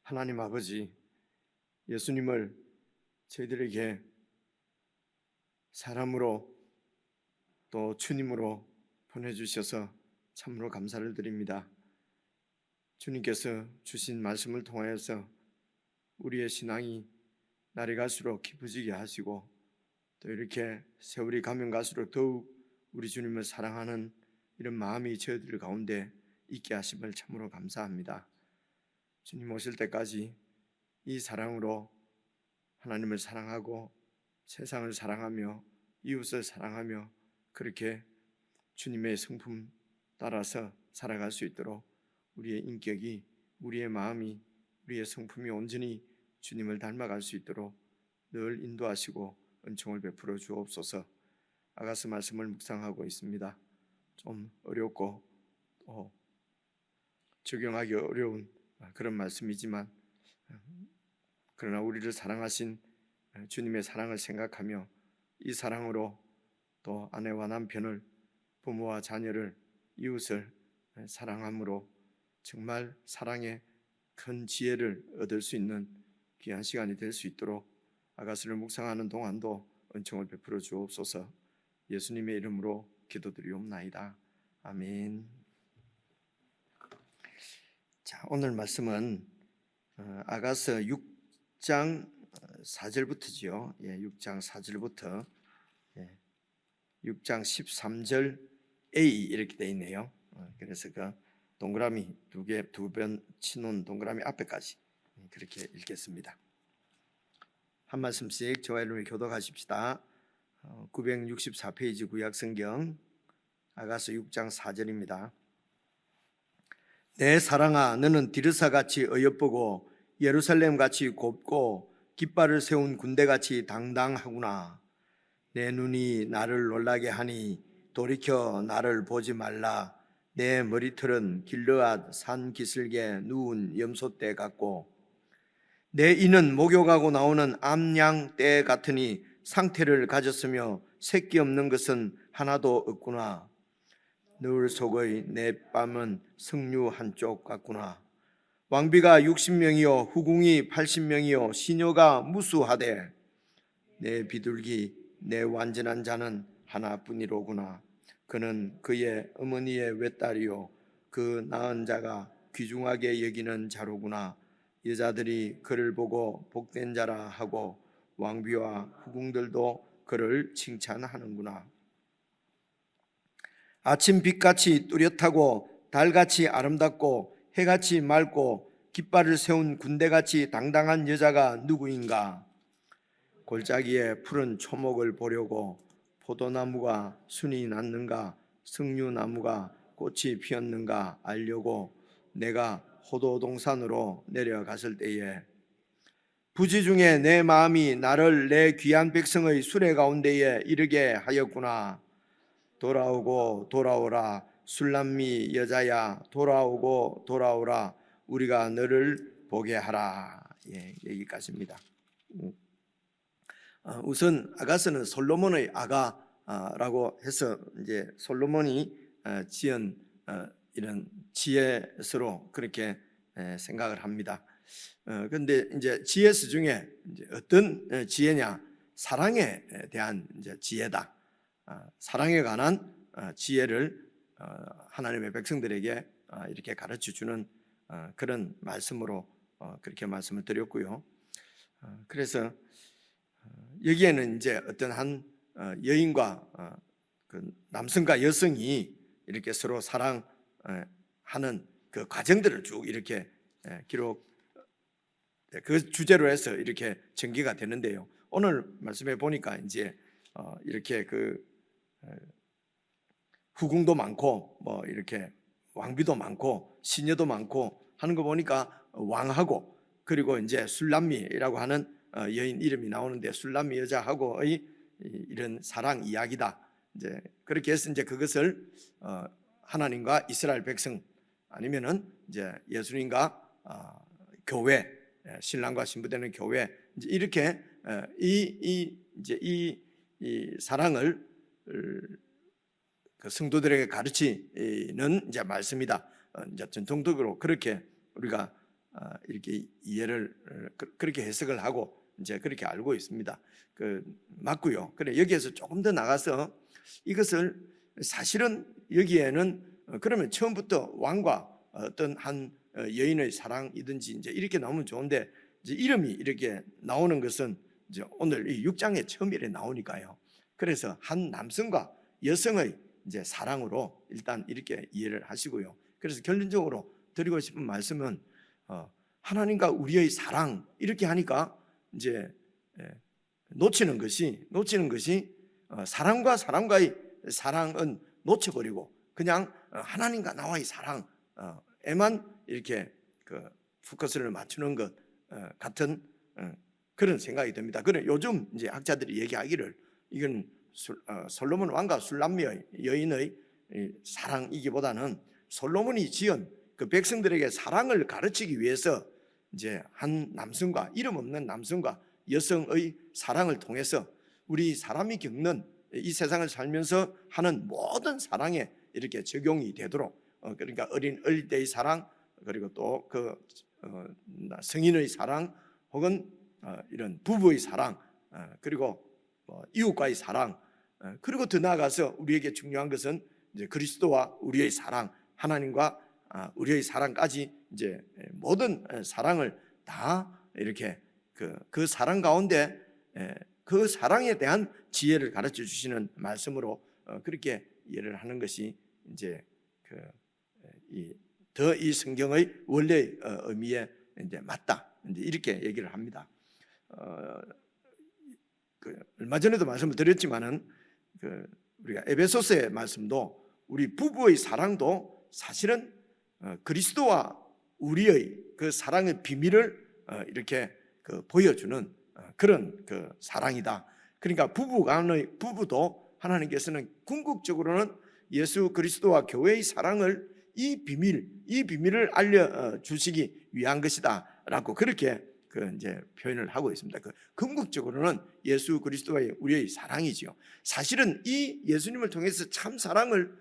하나님 아버지, 예수님을 저희들에게 사람으로 또 주님으로 보내주셔서 참으로 감사를 드립니다. 주님께서 주신 말씀을 통하여서 우리의 신앙이 날이 갈수록 깊어지게 하시고 또 이렇게 세월이 가면 갈수록 더욱 우리 주님을 사랑하는 이런 마음이 저희들 가운데 있게 하심을 참으로 감사합니다. 주님 오실 때까지 이 사랑으로 하나님을 사랑하고 세상을 사랑하며 이웃을 사랑하며 그렇게 주님의 성품 따라서 살아갈 수 있도록 우리의 인격이, 우리의 마음이, 우리의 성품이 온전히 주님을 닮아갈 수 있도록 늘 인도하시고 은총을 베풀어 주옵소서. 아가서 말씀을 묵상하고 있습니다. 좀 어렵고 적용하기 어려운 그런 말씀이지만 그러나 우리를 사랑하신 주님의 사랑을 생각하며 이 사랑으로 또 아내와 남편을, 부모와 자녀를, 이웃을 사랑함으로 정말 사랑의 큰 지혜를 얻을 수 있는 귀한 시간이 될 수 있도록 아가서를 묵상하는 동안도 은총을 베풀어 주옵소서. 예수님의 이름으로 기도드리옵나이다. 아멘. 자, 오늘 말씀은 아가서 6장 4절부터지요. 6장 4절부터 6장 13절 A 이렇게 되어 있네요. 그래서 그 동그라미 두 번 치놓은 동그라미 앞에까지 그렇게 읽겠습니다. 한 말씀씩 저와 여러분이 교독하십시다. 964페이지 구약성경 아가서 6장 4절입니다. 내 사랑아, 너는 디르사같이 어여쁘고 예루살렘같이 곱고 깃발을 세운 군대같이 당당하구나. 내 눈이 나를 놀라게 하니 돌이켜 나를 보지 말라. 내 머리털은 길르앗 산 기슭에 누운 염소떼 같고 내 이는 목욕하고 나오는 암양떼 같으니 상태를 가졌으며 새끼 없는 것은 하나도 없구나. 늘 속의 내 뺨은 석류 한쪽 같구나. 왕비가 60명이요 후궁이 80명이요 시녀가 무수하되 내 비둘기 내 완전한 자는 하나뿐이로구나. 그는 그의 어머니의 외딸이요 그 낳은 자가 귀중하게 여기는 자로구나. 여자들이 그를 보고 복된 자라 하고 왕비와 후궁들도 그를 칭찬하는구나. 아침 빛같이 뚜렷하고 달같이 아름답고 해같이 맑고 깃발을 세운 군대같이 당당한 여자가 누구인가? 골짜기에 푸른 초목을 보려고 포도나무가 순이 났는가 석류나무가 꽃이 피었는가 알려고 내가 호도동산으로 내려갔을 때에 부지 중에 내 마음이 나를 내 귀한 백성의 수레 가운데에 이르게 하였구나. 돌아오고 돌아오라 술람미 여자야 돌아오고 돌아오라 우리가 너를 보게 하라. 여기까지입니다. 우선 아가서는 솔로몬의 아가라고 해서 이제 솔로몬이 지은 이런 지혜서로 그렇게 생각을 합니다. 그런데 이제 지혜서 중에 이제 어떤 지혜냐? 사랑에 대한 이제 지혜다. 사랑에 관한 지혜를 하나님의 백성들에게 이렇게 가르쳐 주는 그런 말씀으로 그렇게 말씀을 드렸고요. 그래서 여기에는 이제 어떤 한 여인과 그 남성과 여성이 이렇게 서로 사랑하는 그 과정들을 쭉 이렇게 기록 그 주제로 해서 이렇게 전개가 되는데요. 오늘 말씀해 보니까 이제 이렇게 그 후궁도 많고 뭐 이렇게 왕비도 많고 시녀도 많고 하는 거 보니까 왕하고 그리고 이제 술람미라고 하는 여인 이름이 나오는데 술람미 여자하고의 이런 사랑 이야기다. 이제 그렇게 해서 이제 그것을 하나님과 이스라엘 백성 아니면은 이제 예수님과 교회, 신랑과 신부되는 교회 이제 이렇게 이 사랑을 그 성도들에게 가르치는 이제 말씀이다. 이제 전통적으로 그렇게 우리가 이렇게 이해를 그렇게 해석을 하고 이제 그렇게 알고 있습니다. 맞고요. 그래 여기에서 조금 더 나가서 이것을 사실은 여기에는 그러면 처음부터 왕과 어떤 한 여인의 사랑이든지 이제 이렇게 나오면 좋은데 이제 이름이 이렇게 나오는 것은 이제 오늘 이 6장에 처음에 나오니까요. 그래서 한 남성과 여성의 이제 사랑으로 일단 이렇게 이해를 하시고요. 그래서 결론적으로 드리고 싶은 말씀은 하나님과 우리의 사랑 이렇게 하니까 이제 놓치는 것이 사랑과 사람과의 사랑은 놓쳐버리고 그냥 하나님과 나와의 사랑에만 이렇게 포커스를 맞추는 것 같은 그런 생각이 듭니다. 그래 요즘 이제 학자들이 얘기하기를 이건 솔로몬 왕과 술람미의 여인의 사랑이기보다는 솔로몬이 지은 그 백성들에게 사랑을 가르치기 위해서 이제 한 남성과 이름 없는 남성과 여성의 사랑을 통해서 우리 사람이 겪는 이 세상을 살면서 하는 모든 사랑에 이렇게 적용이 되도록 그러니까 어릴 때의 사랑 그리고 또 성인의 사랑 혹은 이런 부부의 사랑 그리고 이웃과의 사랑 그리고 더 나아가서 우리에게 중요한 것은 이제 그리스도와 우리의 사랑 하나님과 우리의 사랑까지 이제 모든 사랑을 다 이렇게 그 사랑 가운데 그 사랑에 대한 지혜를 가르쳐 주시는 말씀으로 그렇게 이해를 하는 것이 이제 이 성경의 원래의 의미에 이제 맞다 이제 이렇게 얘기를 합니다. 얼마 전에도 말씀을 드렸지만은 우리가 에베소서의 말씀도 우리 부부의 사랑도 사실은 그리스도와 우리의 그 사랑의 비밀을 이렇게 보여주는 그런 사랑이다. 그러니까 부부도 하나님께서는 궁극적으로는 예수 그리스도와 교회의 사랑을 이 비밀을 알려 주시기 위한 것이다라고 그렇게 이제 표현을 하고 있습니다. 궁극적으로는 예수 그리스도와의 우리의 사랑이지요. 사실은 이 예수님을 통해서 참 사랑을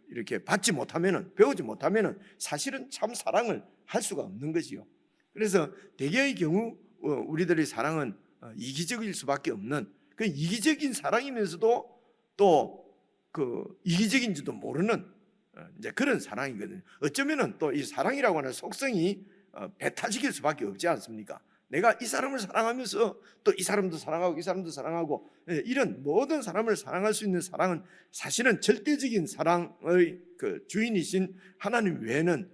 이렇게 받지 못하면은 배우지 못하면은 사실은 참 사랑을 할 수가 없는 거지요. 그래서 대개의 경우 우리들의 사랑은 이기적일 수밖에 없는 그 이기적인 사랑이면서도 또 이기적인지도 모르는 이제 그런 사랑이거든요. 어쩌면은 또 이 사랑이라고 하는 속성이 배타적일 수밖에 없지 않습니까? 내가 이 사람을 사랑하면서 또 이 사람도 사랑하고 이 사람도 사랑하고 이런 모든 사람을 사랑할 수 있는 사랑은 사실은 절대적인 사랑의 주인이신 하나님 외에는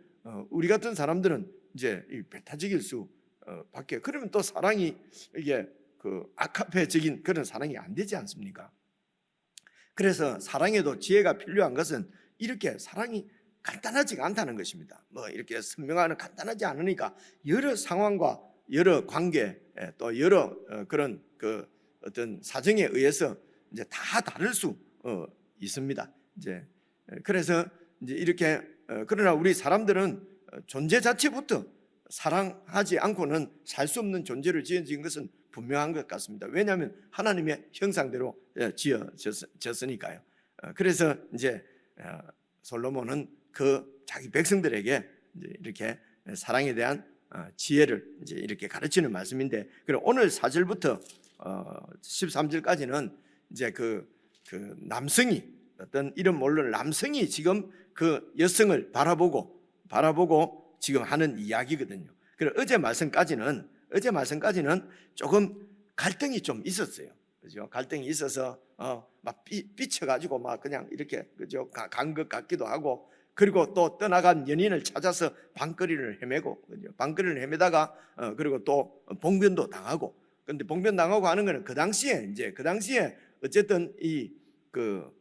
우리 같은 사람들은 이제 배타적일 수밖에. 그러면 또 사랑이 이게 아카페적인 그런 사랑이 안 되지 않습니까? 그래서 사랑에도 지혜가 필요한 것은 이렇게 사랑이 간단하지가 않다는 것입니다. 이렇게 선명하는 간단하지 않으니까 여러 상황과 여러 관계 또 여러 그런 어떤 사정에 의해서 이제 다 다를 수 있습니다. 이제 그래서 이제 이렇게 그러나 우리 사람들은 존재 자체부터 사랑하지 않고는 살 수 없는 존재로 지어진 것은 분명한 것 같습니다. 왜냐하면 하나님의 형상대로 지어졌으니까요. 그래서 이제 솔로몬은 자기 백성들에게 이제 이렇게 사랑에 대한 지혜를 이제 이렇게 가르치는 말씀인데, 그리고 오늘 4절부터 13절까지는 이제 그 남성이 어떤 이름 모르는 남성이 지금 그 여성을 바라보고 지금 하는 이야기거든요. 그리고 어제 말씀까지는 조금 갈등이 좀 있었어요. 그죠? 갈등이 있어서 막 삐쳐가지고 막 그냥 이렇게 그죠? 간 것 같기도 하고, 그리고 또 떠나간 연인을 찾아서 방거리를 헤매고, 그죠? 방거리를 헤매다가 그리고 또 봉변도 당하고. 근데 봉변 당하고 하는 거는 그 당시에 어쨌든 그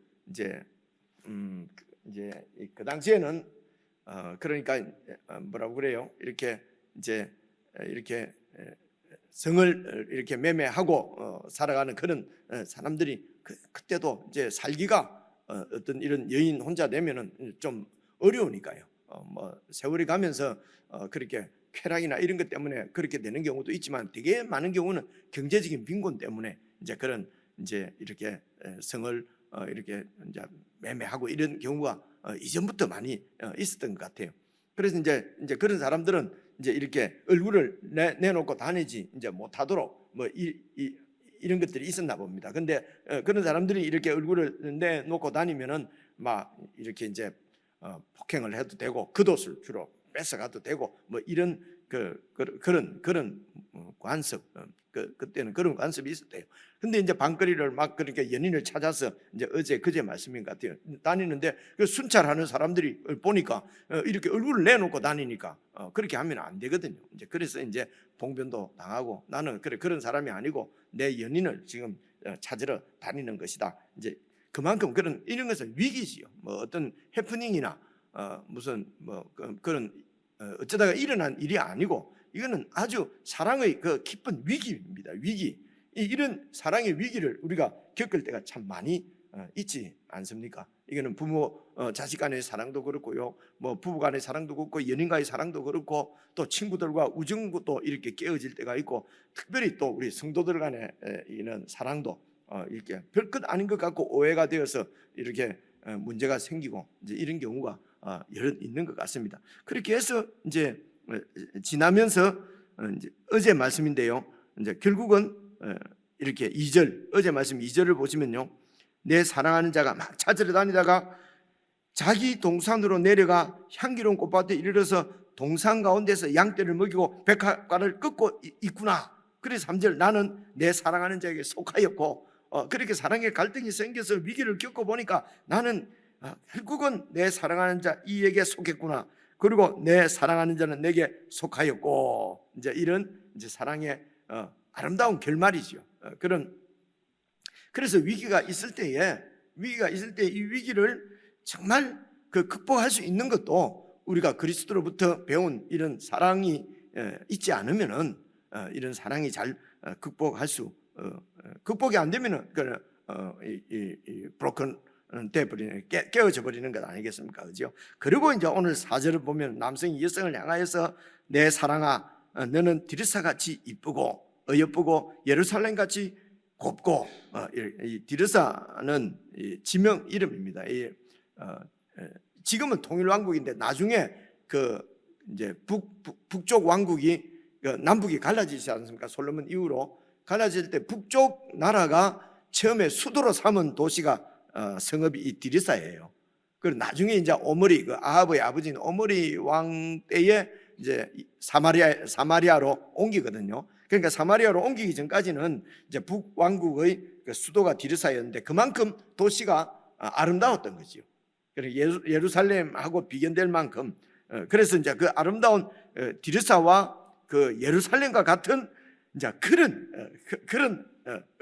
당시에는 그러니까 뭐라고 그래요? 이렇게 이제 이렇게 성을 이렇게 매매하고 살아가는 그런 사람들이 그때도 이제 살기가 어떤 이런 여인 혼자 되면은 좀 어려우니까요. 세월이 가면서 그렇게 쾌락이나 이런 것 때문에 그렇게 되는 경우도 있지만 되게 많은 경우는 경제적인 빈곤 때문에 이제 그런 이제 이렇게 성을 이렇게 이제 매매하고 이런 경우가 이전부터 많이 있었던 것 같아요. 그래서 이제 그런 사람들은 이제 이렇게 얼굴을 내놓고 다니지 이제 못하도록 뭐 이런 것들이 있었나 봅니다. 근데 그런 사람들이 이렇게 얼굴을 내놓고 다니면은 막 이렇게 이제 폭행을 해도 되고 겉옷을 주로 뺏어가도 되고 뭐 이런 그런 관습, 그때는 그런 관습이 있었대요. 근데 이제 방거리를 막 그렇게 연인을 찾아서 이제 그제 말씀인 것 같아요. 다니는데 그 순찰하는 사람들이 보니까 이렇게 얼굴을 내놓고 다니니까 그렇게 하면 안 되거든요. 이제 그래서 이제 봉변도 당하고 나는 그런 사람이 아니고 내 연인을 지금 찾으러 다니는 것이다. 이제 그만큼 이런 것은 위기지요. 뭐 어떤 해프닝이나 무슨 뭐 그런 어쩌다가 일어난 일이 아니고 이거는 아주 사랑의 그 깊은 위기입니다. 위기. 이런 사랑의 위기를 우리가 겪을 때가 참 많이 있지 않습니까? 이거는 부모 자식 간의 사랑도 그렇고요, 뭐 부부 간의 사랑도 그렇고 연인과의 사랑도 그렇고 또 친구들과 우정도 이렇게 깨어질 때가 있고 특별히 또 우리 성도들 간의 이런 사랑도 이렇게 별것 아닌 것 같고 오해가 되어서 이렇게 문제가 생기고 이제 이런 경우가 여러 있는 것 같습니다. 그렇게 해서 이제 지나면서 이제 어제 말씀인데요. 이제 결국은 이렇게 2절 어제 말씀 2절을 보시면요. 내 사랑하는 자가 막 찾으러 다니다가 자기 동산으로 내려가 향기로운 꽃밭에 이르러서 동산 가운데서 양떼를 먹이고 백합과를 끊고 있구나. 그래서 3절 나는 내 사랑하는 자에게 속하였고 그렇게 사랑의 갈등이 생겨서 위기를 겪어보니까 나는 결국은 내 사랑하는 자 이에게 속했구나. 그리고 내 사랑하는 자는 내게 속하였고 이제 이런 이제 사랑의 아름다운 결말이죠. 그래서 위기가 있을 때에 이 위기를 정말 극복할 수 있는 것도 우리가 그리스도로부터 배운 이런 사랑이 있지 않으면은 이런 사랑이 잘 극복이 안 되면은 브로큰 돼버리는 깨어져 버리는 것 아니겠습니까? 그죠? 그리고 이제 오늘 4절을 보면 남성이 여성을 향하여서 내 사랑아 너는 디르사 같이 이쁘고 어여쁘고 예루살렘 같이 곱고 이 디르사는 지명 이름입니다. 지금은 통일 왕국인데 나중에 이제 북쪽 왕국이 남북이 갈라지지 않습니까? 솔로몬 이후로 갈라질 때 북쪽 나라가 처음에 수도로 삼은 도시가 성읍이 이 디르사예요. 그리고 나중에 이제 오므리 아합의 아버지인 오므리 왕 때에 이제 사마리아로 옮기거든요. 그러니까 사마리아로 옮기기 전까지는 이제 북왕국의 수도가 디르사였는데 그만큼 도시가 아름다웠던 거죠. 그리고 예루살렘하고 비견될 만큼 그래서 이제 그 아름다운 디르사와 그 예루살렘과 같은 이제 그런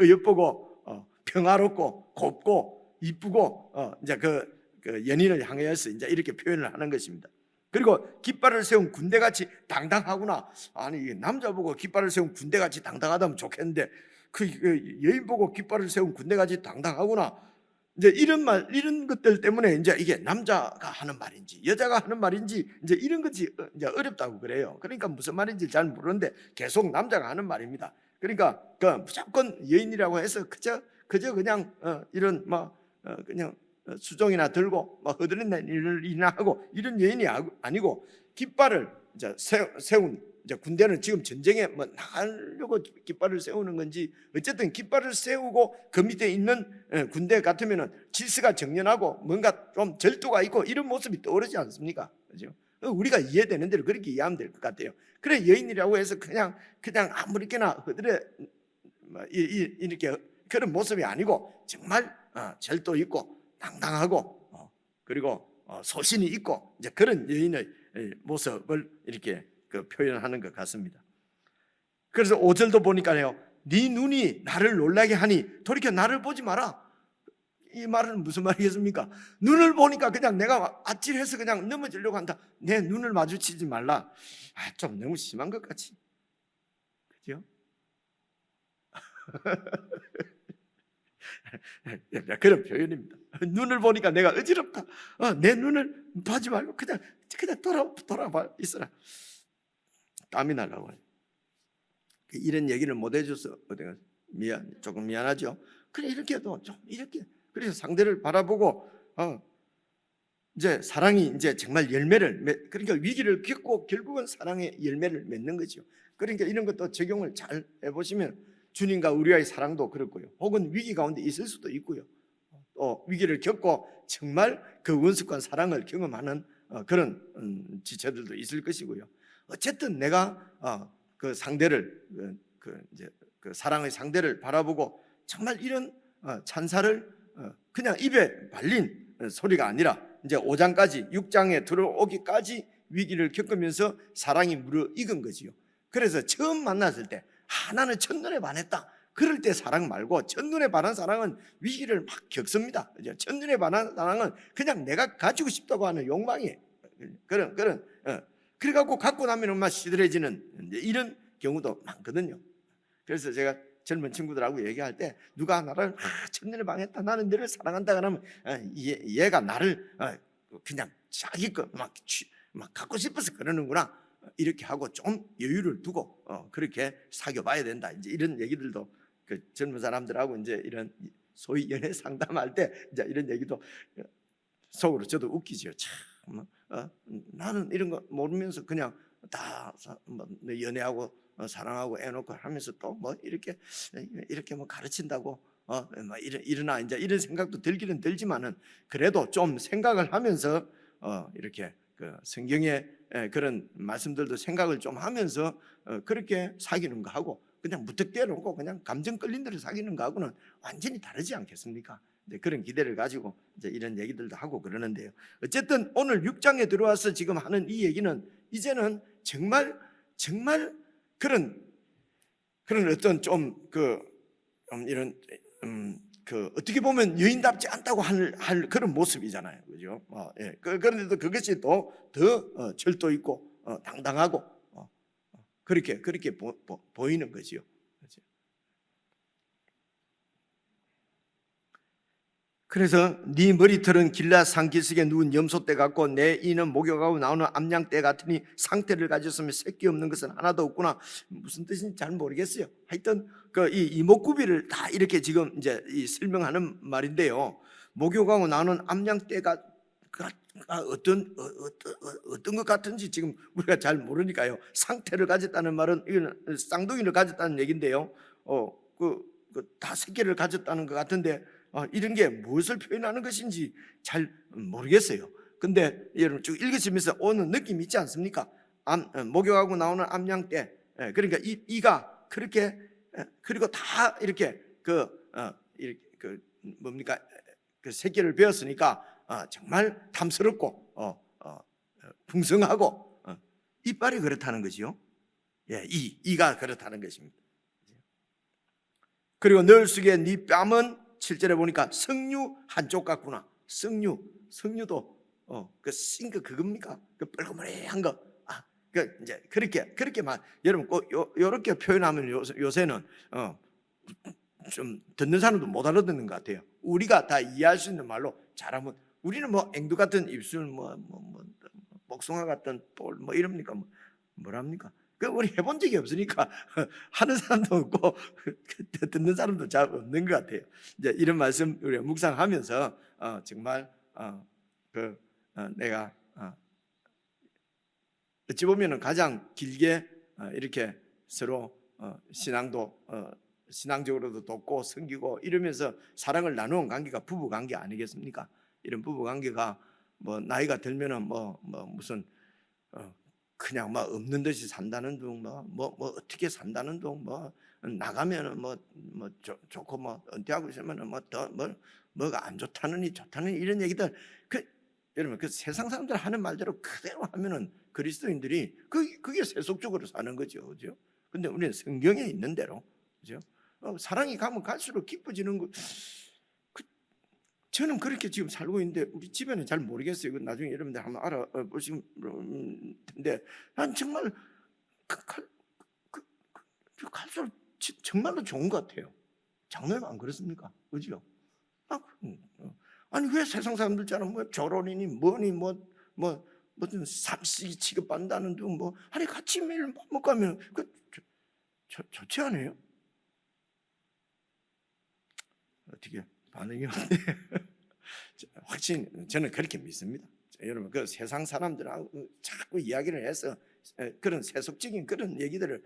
예쁘고 평화롭고 곱고 이쁘고 이제 그 연인을 향해서 이제 이렇게 표현을 하는 것입니다. 그리고 깃발을 세운 군대같이 당당하구나. 아니 남자 보고 깃발을 세운 군대같이 당당하다면 좋겠는데 그 여인 보고 깃발을 세운 군대같이 당당하구나. 이제 이런 것들 때문에 이제 이게 남자가 하는 말인지 여자가 하는 말인지 이제 이런 것이 이제 어렵다고 그래요. 그러니까 무슨 말인지 잘 모르는데 계속 남자가 하는 말입니다. 그러니까 무조건 여인이라고 해서 그저 그냥 이런 그냥 수종이나 들고 허드렛는 일이나 하고 이런 여인이 아니고 깃발을 이제 세운 이제 군대는 지금 전쟁에 나가려고 깃발을 세우는 건지 어쨌든 깃발을 세우고 그 밑에 있는 군대 같으면은 질서가 정연하고 뭔가 좀 절도가 있고 이런 모습이 떠오르지 않습니까? 그죠? 우리가 이해되는 대로 그렇게 이해하면 될 것 같아요. 그래 여인이라고 해서 그냥 아무렇게나 허드렛 이렇게 그런 모습이 아니고 정말 절도 있고 당당하고 그리고 소신이 있고 이제 그런 여인의 모습을 이렇게 표현하는 것 같습니다. 그래서 5절도 보니까요, 네 눈이 나를 놀라게 하니 돌이켜 나를 보지 마라. 이 말은 무슨 말이겠습니까? 눈을 보니까 그냥 내가 아찔해서 그냥 넘어지려고 한다. 내 눈을 마주치지 말라. 좀 너무 심한 것 같지, 그죠? 그런 표현입니다. 눈을 보니까 내가 어지럽다. 내 눈을 봐지 말고 그냥 돌아봐 있어라. 땀이 나려고 해요. 이런 얘기를 못 해줘서 조금 미안하죠. 그래 이렇게 해도 좀 이렇게 그래서 상대를 바라보고 이제 사랑이 이제 정말 열매를 그러니까 위기를 겪고 결국은 사랑의 열매를 맺는 거죠. 그러니까 이런 것도 적용을 잘 해보시면 주님과 우리와의 사랑도 그렇고요. 혹은 위기 가운데 있을 수도 있고요. 또 위기를 겪고 정말 그 원숙한 사랑을 경험하는 그런 지체들도 있을 것이고요. 어쨌든 내가 그 상대를 이제 그 사랑의 상대를 바라보고 정말 이런 찬사를 그냥 입에 발린 소리가 아니라 이제 5장까지 6장에 들어오기까지 위기를 겪으면서 사랑이 무르익은 거지요. 그래서 처음 만났을 때 나는 첫눈에 반했다. 그럴 때 사랑 말고 첫눈에 반한 사랑은 위기를 막 겪습니다. 첫눈에 반한 사랑은 그냥 내가 가지고 싶다고 하는 욕망이에요. 그런 그래갖고 갖고 나면 막 시들해지는 이런 경우도 많거든요. 그래서 제가 젊은 친구들하고 얘기할 때 누가 나를 첫눈에 반했다, 나는 너를 사랑한다 그러면 얘가 나를 그냥 자기 거 막 갖고 싶어서 그러는구나 이렇게 하고 좀 여유를 두고 그렇게 사귀어 봐야 된다. 이제 이런 얘기들도 그 젊은 사람들하고 이제 이런 소위 연애 상담할 때 이제 이런 얘기도 속으로 저도 웃기죠. 참 나는 이런 거 모르면서 그냥 다 연애하고 사랑하고 애 놓고 하면서 또 뭐 이렇게 뭐 가르친다고 뭐 이러나 이제 이런 생각도 들기는 들지만은 그래도 좀 생각을 하면서 이렇게 그 성경의 그런 말씀들도 생각을 좀 하면서 그렇게 사귀는 거 하고 그냥 무턱대어 놓고 그냥 감정 끌린 대로 사귀는 거하고는 완전히 다르지 않겠습니까? 그런 기대를 가지고 이제 이런 얘기들도 하고 그러는데요. 어쨌든 오늘 6장에 들어와서 지금 하는 이 얘기는 이제는 정말 그런 어떤 좀 이런 그 어떻게 보면 여인답지 않다고 할 그런 모습이잖아요, 그죠? 예. 그런데도 그것이 더 철도 있고 당당하고 그렇게 보이는 거지요. 그래서 네 머리털은 길라 산기슭에 누운 염소떼 같고 내 이는 목욕하고 나오는 암양떼 같으니 상태를 가졌으면 새끼 없는 것은 하나도 없구나. 무슨 뜻인지 잘 모르겠어요. 하여튼 이 이목구비를 다 이렇게 지금 이제 설명하는 말인데요. 목욕하고 나오는 암양떼가 어떤 것 같은지 지금 우리가 잘 모르니까요. 상태를 가졌다는 말은 이건 쌍둥이를 가졌다는 얘긴데요. 다 새끼를 가졌다는 것 같은데 이런 게 무엇을 표현하는 것인지 잘 모르겠어요. 근데 여러분 쭉 읽으시면서 오는 느낌 있지 않습니까? 목욕하고 나오는 암양떼, 그러니까 이가 그렇게 그리고 다 이렇게 뭡니까 그 새끼를 베었으니까 정말 탐스럽고 풍성하고 이빨이 그렇다는 거지요. 예, 이가 그렇다는 것입니다. 그리고 널쑥에 네 뺨은 7절에 보니까 석류 한쪽 같구나. 석류도 그 싱 거 그겁니까? 그 뻘겋한 거. 그 이제 그렇게만 여러분 꼭 요렇게 표현하면 요새는 좀 듣는 사람도 못 알아듣는 것 같아요. 우리가 다 이해할 수 있는 말로 잘하면 우리는 뭐 앵두 같은 입술 복숭아 같은 볼 뭐 이럽니까? 뭐랍니까? 그 우리 해본 적이 없으니까 하는 사람도 없고 듣는 사람도 잘 없는 것 같아요. 이제 이런 말씀 우리가 묵상하면서 정말 내가 어찌 보면은 가장 길게 이렇게 서로 신앙적으로도 돕고 섬기고 이러면서 사랑을 나누는 관계가 부부 관계 아니겠습니까? 이런 부부 관계가 뭐 나이가 들면은 무슨 그냥 없는 듯이 산다는 둥 어떻게 산다는 둥 나가면은 좋고 은퇴하고 있으면은 뭐가 안 좋다느니 좋다느니 이런 얘기들 여러분 그 세상 사람들 하는 말대로 그대로 하면은 그리스도인들이 그게 세속적으로 사는 거죠, 그죠? 근데 우리는 성경에 있는 대로, 그죠? 사랑이 가면 갈수록 깊어지는 거. 저는 그렇게 지금 살고 있는데 우리 집에는 잘 모르겠어요. 나중에 여러분들 한번 알아보시면 텐데 난 정말 갈수록 정말로 좋은 것 같아요. 장로님 안 그렇습니까? 그죠? 아니 왜 세상 사람들처럼 결혼이니 뭐니 무슨 삼식이 취급한다는 둥 아니 같이 매일 밥 먹고 하면 좋지 않아요? 어떻게 반응이 없네. 확실히 저는 그렇게 믿습니다. 여러분 그 세상 사람들하고 자꾸 이야기를 해서 그런 세속적인 그런 얘기들을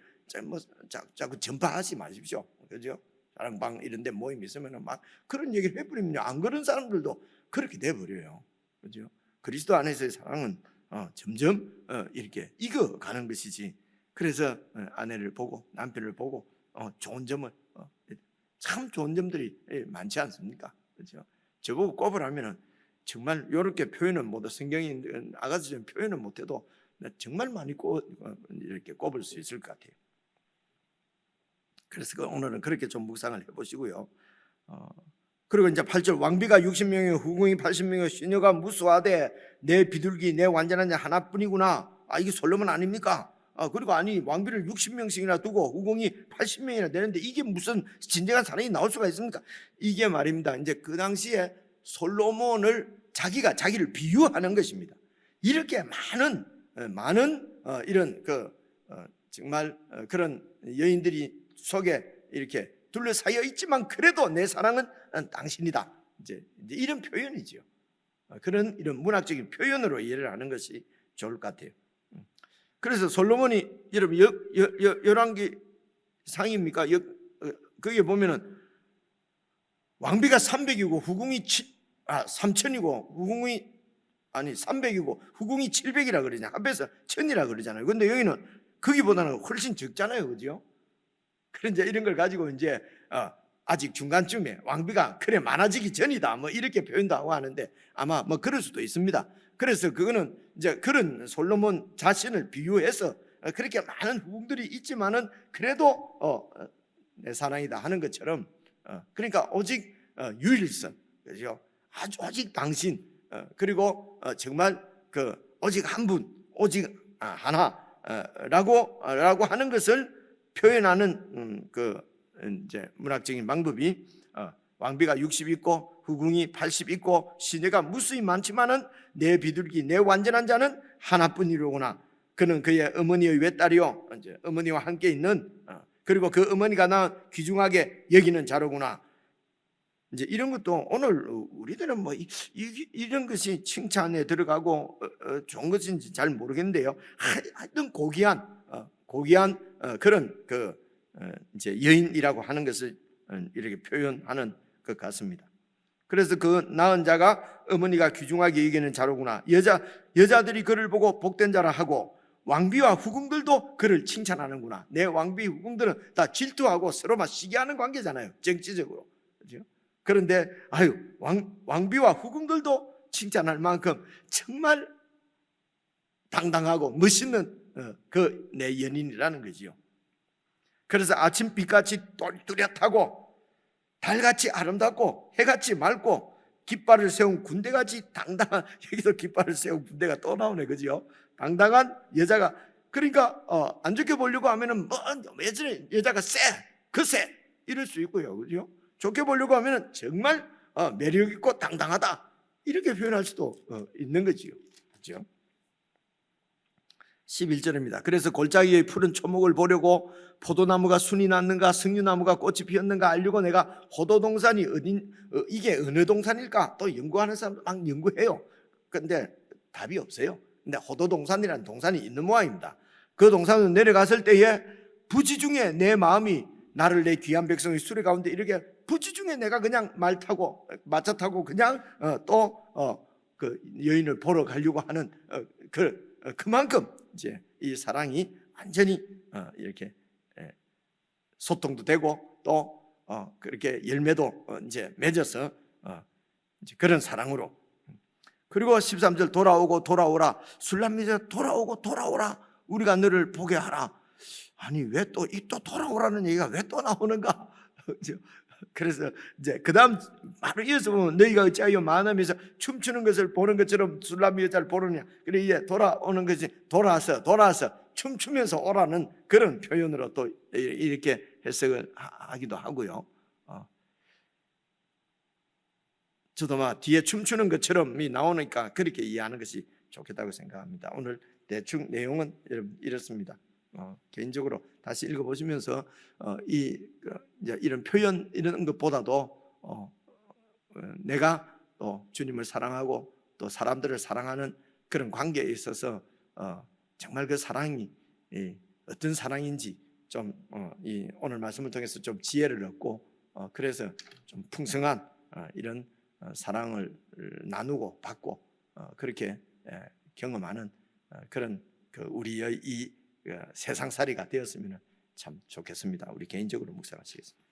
자꾸 전파하지 마십시오. 그죠? 사랑방 이런 데 모임 있으면 막 그런 얘기를 해버리면 안 그런 사람들도 그렇게 돼버려요. 그죠? 그리스도 안에서의 사랑은 점점 이렇게 익어가는 것이지. 그래서 아내를 보고 남편을 보고 좋은 점을 참 좋은 점들이 많지 않습니까? 그죠? 저보고 꼽으라면은 정말 이렇게 표현은 못해, 성경이 아가씨처럼 표현은 못해도 정말 많이 이렇게 꼽을 수 있을 것 같아요. 그래서 오늘은 그렇게 좀 묵상을 해보시고요. 그리고 이제 8절 왕비가 60명이요 후궁이 80명이요 시녀가 무수하되 내 비둘기 내 완전한 자 하나뿐이구나. 이게 솔로몬 아닙니까? 그리고 아니 왕비를 60명씩이나 두고 후궁이 80명이나 되는데 이게 무슨 진정한 사랑이 나올 수가 있습니까? 이게 말입니다. 이제 그 당시에 솔로몬을 자기를 비유하는 것입니다. 이렇게 많은 이런 정말 그런 여인들이 속에 이렇게 둘러싸여 있지만 그래도 내 사랑은 당신이다. 이제 이런 표현이죠. 이런 문학적인 표현으로 이해를 하는 것이 좋을 것 같아요. 그래서 솔로몬이 여러분 열왕기 상입니까? 거기에 보면은 왕비가 300이고 후궁이 3천이고 후궁이 300이고 후궁이 700이라 그러냐. 합해서 1000이라 그러잖아요. 근데 여기는 거기보다는 훨씬 적잖아요. 그죠? 그런데 이런 걸 가지고 이제 아직 중간쯤에 왕비가 그래 많아지기 전이다 뭐 이렇게 표현도 하고 하는데 아마 뭐 그럴 수도 있습니다. 그래서 그거는 이제 그런 솔로몬 자신을 비유해서 그렇게 많은 후궁들이 있지만은 그래도 내 사랑이다 하는 것처럼 그러니까 오직 유일선, 그죠? 오직 당신, 그리고 정말 오직 한 분, 오직 하나라고 하는 것을 표현하는 이제 문학적인 방법이 왕비가 60 있고 후궁이 80 있고 시녀가 무수히 많지만은 내 비둘기 내 완전한 자는 하나뿐이로구나. 그는 그의 어머니의 외딸이요 이제 어머니와 함께 있는 그리고 그 어머니가 낳은 귀중하게 여기는 자로구나. 이제 이런 것도 오늘 우리들은 뭐 이런 것이 칭찬에 들어가고 좋은 것인지 잘 모르겠는데요. 하여튼 고귀한 그런 이제 여인이라고 하는 것을 이렇게 표현하는 것 같습니다. 그래서 그 낳은 자가 어머니가 귀중하게 여기는 자로구나. 여자들이 그를 보고 복된 자라 하고 왕비와 후궁들도 그를 칭찬하는구나. 내 왕비 후궁들은 다 질투하고 서로 막 시기하는 관계잖아요. 정치적으로. 그렇죠? 그런데 왕비와 후궁들도 칭찬할 만큼 정말 당당하고 멋있는 내 연인이라는 거지요. 그래서 아침빛같이 뚜렷하고 달같이 아름답고 해같이 맑고 깃발을 세운 군대같이 당당한 여기서 깃발을 세운 군대가 또 나오네, 그죠? 당당한 여자가 그러니까 안 좋게 보려고 하면은 왜 저래 여자가 거세 이럴 수 있고요, 그죠? 좋게 보려고 하면은 정말 매력 있고 당당하다 이렇게 표현할 수도 있는 거지요, 그죠? 11절입니다. 그래서 골짜기의 푸른 초목을 보려고 포도나무가 순이 났는가 석류나무가 꽃이 피었는가 알려고 내가 포도동산이 이게 어느 동산일까 또 연구하는 사람들 막 연구해요. 그런데 답이 없어요. 근데 포도동산이라는 동산이 있는 모양입니다. 그 동산으로 내려갔을 때에 부지중에 내 마음이 나를 내 귀한 백성의 수레 가운데 이렇게 부지중에 내가 그냥 말 타고 마차 타고 그냥 그 여인을 보러 가려고 하는 그만큼 이제 이 사랑이 완전히 이렇게 소통도 되고 또 그렇게 열매도 이제 맺어서 이제 그런 사랑으로. 그리고 13절 돌아오라 술람미자 돌아오라 우리가 너를 보게 하라. 아니 왜 또 돌아오라는 얘기가 왜 또 나오는가? 그래서 이제 그다음 바로 이어서 보면 너희가 어찌하여 만함에서 춤추는 것을 보는 것처럼 술람미 여자를 보느냐. 그래 이제 돌아오는 것이 돌아서 춤추면서 오라는 그런 표현으로 또 이렇게 해석을 하기도 하고요. 저도 막 뒤에 춤추는 것처럼이 나오니까 그렇게 이해하는 것이 좋겠다고 생각합니다. 오늘 대충 내용은 이렇습니다. 개인적으로 다시 읽어보시면서 이제 이런 표현 이런 것보다도 내가 또 주님을 사랑하고 또 사람들을 사랑하는 그런 관계에 있어서 정말 그 사랑이 어떤 사랑인지 좀 오늘 말씀을 통해서 좀 지혜를 얻고 그래서 좀 풍성한 이런 사랑을 나누고 받고 그렇게 경험하는 그런 그 우리의 이 세상살이가 되었으면 참 좋겠습니다. 우리 개인적으로 묵상하시겠습니다.